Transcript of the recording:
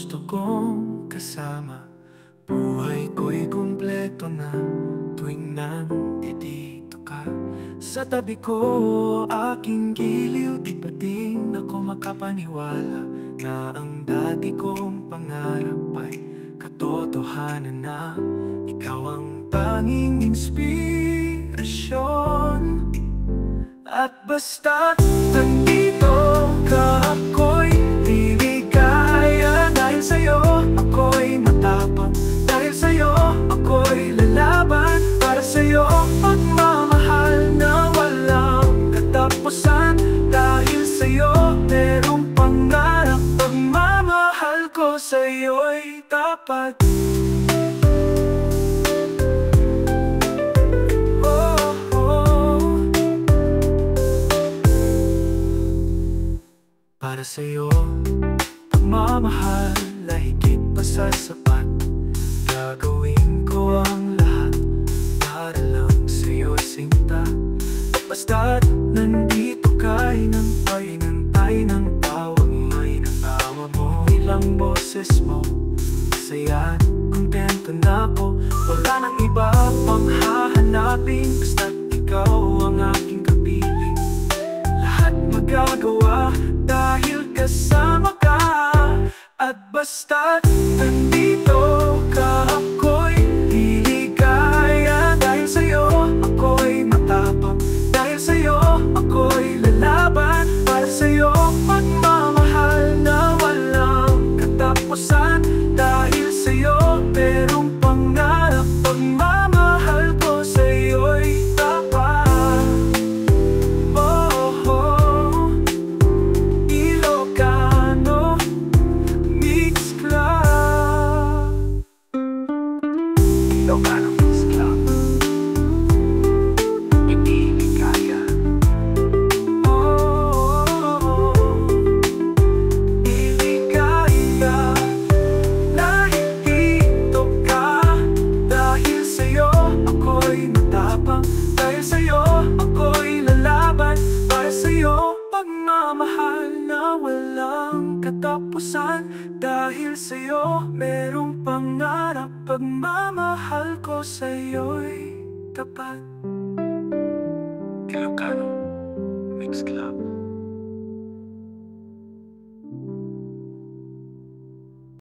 gusto kong kasama. Buhay ko'y kumpleto na tuwing nandito ka. Sa tabi ko, aking giliw, di pa din ako makapaniwala na ang dati kong pangarap ay katotohanan na. Ikaw ang tanging inspirasyon. At basta't nandito ka, ako'y liligaya. Dahil sa'yo, ako'y matapang. Dahil sa'yo, ako'y lalaban. Para sa'yo, pagmamahal na walang katapusan. Dahil sa'yo, merong pangarap. Pagmamahal ko sa'yo'y tapat. Para sa'yo, pagmamahal ay higit pa sa sapat. Gagawin ko ang lahat para lang sa'yo, sinta. Basta't nandito ka'y nantay ng tawag may natawa mo. Ilang boses mo, masaya, kontento na ako. Wala nang iba pang hahanapin. Basta't ikaw ang aking kapiling. Lahat magagawa dahil kasama ka. At basta't nandito ka, ako'y liligaya. Dahil sa'yo, ako'y matapang. Dahil sa'yo, ako'y lalaban. Para sa'yo, pagmamahal na walang katapusan. Dahil sa'yo, merong pangarap. Pagmamahal ko sa'yo'y tapat. Ilocano Mix Club. Ilocano Mix Club. Hindi kaya. Iligaya. Nandito ka. Dahil sa'yo, ako'y matapang. Dahil sa'yo, ako'y lalaban. Para sa'yo, pagmamahal na walang katapusan. Dahil sa'yo, merong pangarap. Pagmamahal ko sa'yo'y tapat. Ilocano Mix Club.